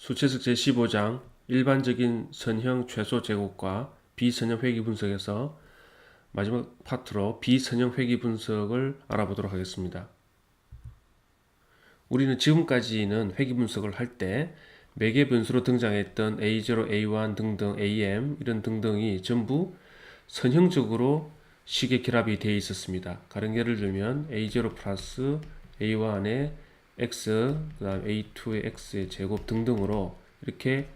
수채색 제15장 일반적인 선형 최소 제곱과 비선형 회귀 분석에서 마지막 파트로 비선형 회귀 분석을 알아보도록 하겠습니다. 우리는 지금까지는 회귀 분석을 할 때 매개 변수로 등장했던 A0, A1 등등, AM 이런 등등이 전부 선형적으로 식의 결합이 되어 있었습니다. 가령 예를 들면 A0 플러스 A1의 X, 그 다음 A2의 X의 제곱 등등으로 이렇게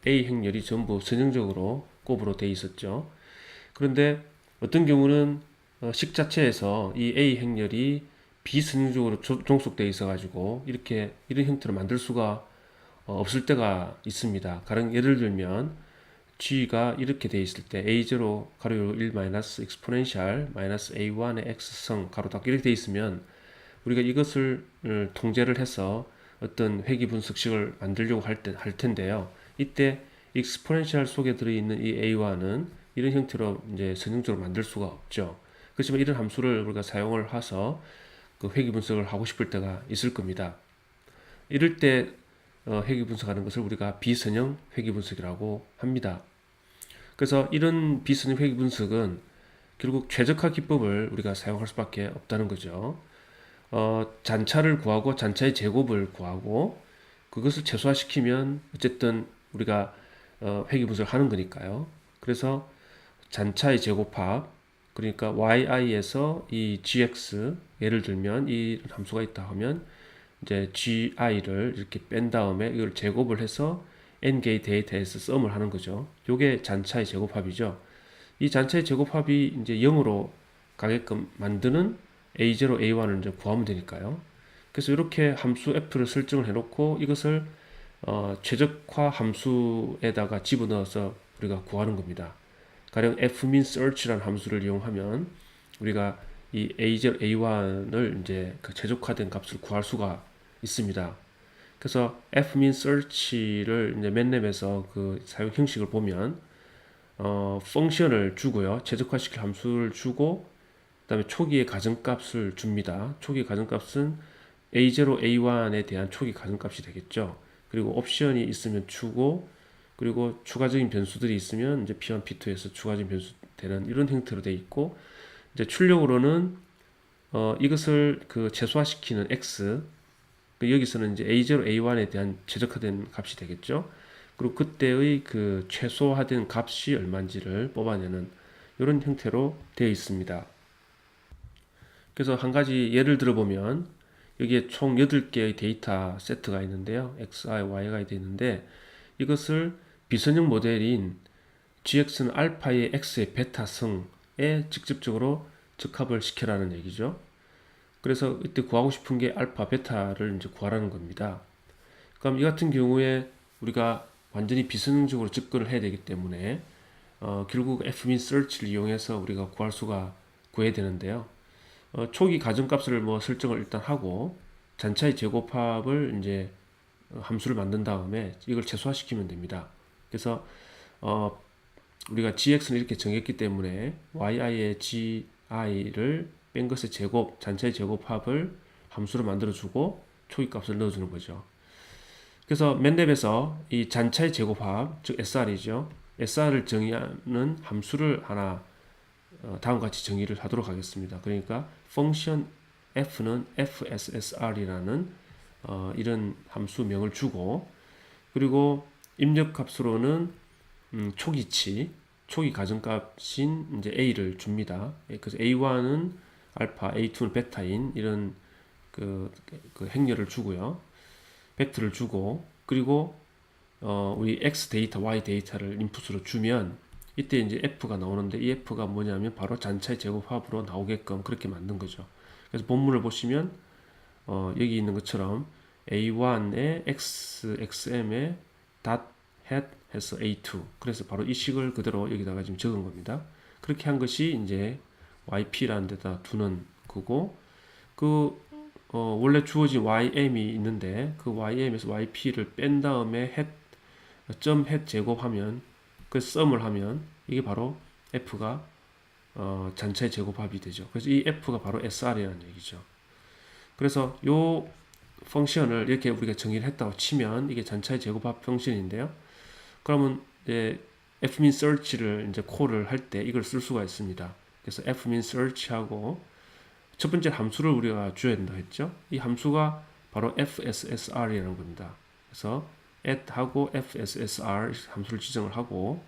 A 행렬이 전부 선형적으로 곱으로 되어 있었죠. 그런데 어떤 경우는 식 자체에서 이 A 행렬이 비선형적으로 종속되어 있어 가지고 이렇게 이런 형태로 만들 수가 없을 때가 있습니다. 가령 예를 들면 g가 이렇게 되어 있을 때 a0 가로 열고 1 마이너스 익스포넨셜 마이너스 a1의 x성 가로 닫고 이렇게 되어 있으면 우리가 이것을 통제를 해서 어떤 회귀 분석식을 만들려고 할 텐데요. 이때 익스포넨셜 속에 들어있는 이 a1은 이런 형태로 이제 선형적으로 만들 수가 없죠. 그렇지만 이런 함수를 우리가 사용을 해서 그 회귀 분석을 하고 싶을 때가 있을 겁니다. 이럴 때 회귀 분석하는 것을 우리가 비선형 회귀 분석이라고 합니다. 그래서 이런 비선형 회귀 분석은 결국 최적화 기법을 우리가 사용할 수밖에 없다는 거죠. 잔차를 구하고 잔차의 제곱을 구하고 그것을 최소화시키면 어쨌든 우리가 회귀 분석을 하는 거니까요. 그래서 잔차의 제곱합, 그러니까 yi에서 이 gx, 예를 들면 이 함수가 있다 하면 이제 gi를 이렇게 뺀 다음에 이걸 제곱을 해서 n개의 데이터에서 썸을 하는 거죠. 요게 잔차의 제곱합이죠. 이 잔차의 제곱합이 이제 0으로 가게끔 만드는 a0, a1을 이제 구하면 되니까요. 그래서 이렇게 함수 f를 설정을 해놓고 이것을 최적화 함수에다가 집어넣어서 우리가 구하는 겁니다. 가령 fmin search라는 함수를 이용하면 우리가 이 a0, a1을 이제 그 최적화된 값을 구할 수가 있습니다. 그래서 fmin search를 이제 맨랩에서 그 사용 형식을 보면 펑션을 주고요. 최적화시킬 함수를 주고 그다음에 초기의 가정값을 줍니다. 초기 가정값은 A0, A1에 대한 초기 가정값이 되겠죠. 그리고 옵션이 있으면 주고 그리고 추가적인 변수들이 있으면 이제 P1, P2에서 추가적인 변수 되는 이런 형태로 되어 있고 이제 출력으로는 이것을 그 최소화시키는 X 여기서는 이제 A0, A1에 대한 최적화된 값이 되겠죠. 그리고 그때의 그 최소화된 값이 얼마인지를 뽑아내는 이런 형태로 되어 있습니다. 그래서 한 가지 예를 들어보면 여기에 총 8개의 데이터 세트가 있는데요. XI, Y가 되어 있는데 이것을 비선형 모델인 GX는 알파의 X의 베타성에 직접적으로 적합을 시켜라는 얘기죠. 그래서 이때 구하고 싶은 게 알파, 베타를 이제 구하라는 겁니다. 그럼 이 같은 경우에 우리가 완전히 비선형적으로 접근을 해야 되기 때문에 결국 fmin search를 이용해서 우리가 구해야 되는데요. 초기 가정값을 뭐 설정을 일단 하고 잔차의 제곱합을 이제 함수를 만든 다음에 이걸 최소화시키면 됩니다. 그래서 우리가 gx는 이렇게 정했기 때문에 yi의 gi를 뺀 것의 제곱, 잔차의 제곱합을 함수로 만들어주고 초기 값을 넣어주는 거죠. 그래서 맨랩에서 이 잔차의 제곱합, 즉 SR이죠. SR을 정의하는 함수를 하나 다음과 같이 정의를 하도록 하겠습니다. 그러니까 펑션 f는 fssr이라는 이런 함수명을 주고 그리고 입력값으로는 초기치, 초기 가정값인 이제 a를 줍니다. 그래서 a1은 알파, a2는 베타인 이런 그 행렬을 주고요. 벡터를 주고 그리고 우리 x 데이터, y 데이터를 인풋으로 주면 이때 이제 f가 나오는데 이 f가 뭐냐면 바로 잔차의 제곱합으로 나오게끔 그렇게 만든 거죠. 그래서 본문을 보시면 여기 있는 것처럼 a1의 x, xm에 dot hat 해서 a2 그래서 바로 이 식을 그대로 여기다가 지금 적은 겁니다. 그렇게 한 것이 이제 yp라는 데다 두는 거고 원래 주어진 ym이 있는데 그 ym에서 yp를 뺀 다음에 hat 제곱하면 그 썸을 하면 이게 바로 f가 잔차의 제곱합이 되죠. 그래서 이 f가 바로 sr이라는 얘기죠. 그래서 요 펑션을 이렇게 우리가 정의를 했다고 치면 이게 전차의 제곱합 펑션인데요. 그러면 이제 fmin search를 이제 콜을 할 때 이걸 쓸 수가 있습니다. 그래서 fmin search하고 첫 번째 함수를 우리가 줘야 된다 했죠. 이 함수가 바로 fssr이라는 겁니다. 그래서 add하고 fssr 함수를 지정을 하고,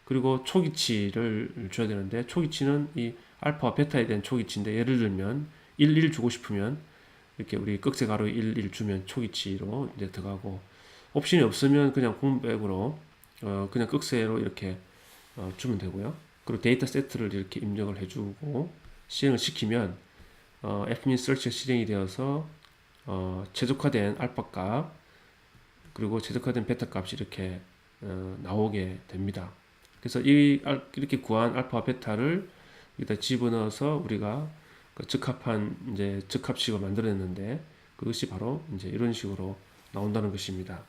그리고 초기치를 줘야 되는데, 초기치는 이 알파와 베타에 대한 초기치인데, 예를 들면 1 주고 싶으면 이렇게 우리 꺽쇠 가로 1 주면 초기치로 이제 들어가고, 옵션이 없으면 그냥 공백으로 그냥 꺽쇠로 이렇게 주면 되고요. 그리고 데이터 세트를 이렇게 입력을 해주고 실행을 시키면 fmin search가 실행이 되어서 최적화된 알파 값 그리고 최적화된 베타 값이 이렇게 나오게 됩니다. 그래서 이렇게 구한 알파 베타를 여기다 집어넣어서 우리가 그 적합한 이제 적합식을 만들어냈는데, 그것이 바로 이제 이런 식으로 나온다는 것입니다.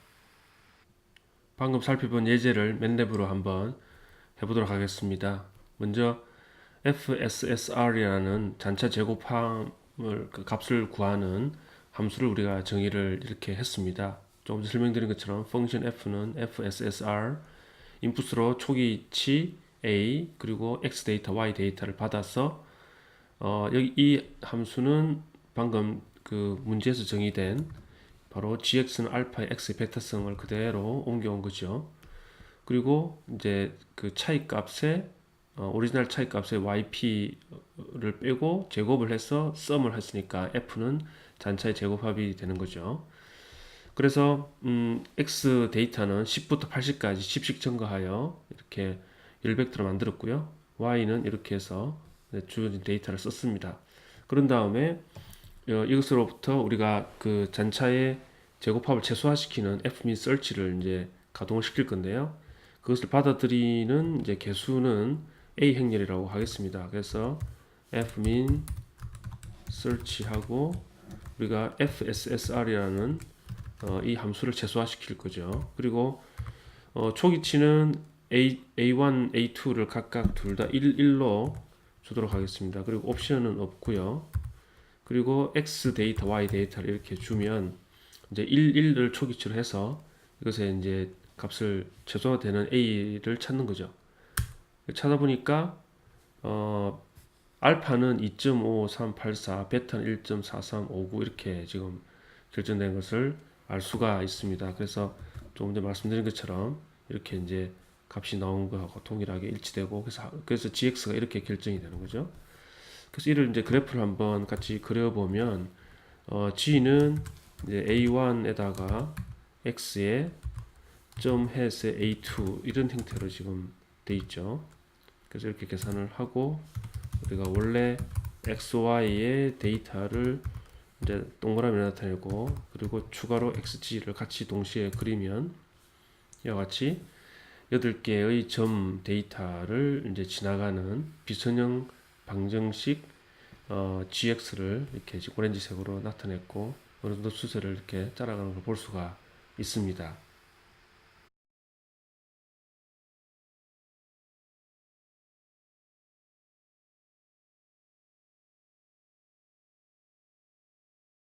방금 살펴본 예제를 맨랩으로 한번 해보도록 하겠습니다. 먼저 fssr이라는 잔차 제곱함을 그 값을 구하는 함수를 우리가 정의를 이렇게 했습니다. 조금 전에 설명드린 것처럼 펑션 f는 fssr 인풋으로 초기치 a 그리고 x 데이터, y 데이터를 받아서 여기 이 함수는 방금 그 문제에서 정의된 바로 gx는 알파의 x 베타성을 그대로 옮겨온 거죠. 그리고 이제 그 차이 값에 오리지널 차이 값에 yp를 빼고 제곱을 해서 썸을 했으니까 f는 잔차의 제곱합이 되는 거죠. 그래서 x 데이터는 10부터 80까지 10씩 증가하여 이렇게 1벡터를 만들었고요. y는 이렇게 해서 주어진 데이터를 썼습니다. 그런 다음에 이것으로부터 우리가 그 잔차의 제곱합을 최소화시키는 fmin search를 이제 가동을 시킬 건데요. 그것을 받아들이는 이제 개수는 a 행렬이라고 하겠습니다. 그래서 fmin search하고 우리가 fssr이라는 이 함수를 최소화시킬 거죠. 그리고 초기치는 A1, A2를 각각 둘 다 1로 주도록 하겠습니다. 그리고 옵션은 없고요. 그리고 X 데이터, Y 데이터를 이렇게 주면 이제 1을 초기치로 해서 이것에 이제 값을 최소화되는 A를 찾는 거죠. 찾아보니까 알파는 2.5384, 베타는 1.4359 이렇게 지금 결정된 것을 알 수가 있습니다. 그래서 조금 전에 말씀드린 것처럼 이렇게 이제 값이 나온 거하고 동일하게 일치되고, 그래서 gx가 이렇게 결정이 되는 거죠. 그래서 이를 이제 그래프를 한번 같이 그려보면 g는 이제 a1에다가 x에 점 해서 a2 이런 형태로 지금 돼 있죠. 그래서 이렇게 계산을 하고 우리가 원래 xy의 데이터를 이제 동그라미를 나타내고, 그리고 추가로 xg를 같이 동시에 그리면 이와 같이 8개의 점 데이터를 이제 지나가는 비선형 방정식 gx를 이렇게 오렌지색으로 나타냈고, 어느 정도 추세를 이렇게 따라가는 걸 볼 수가 있습니다.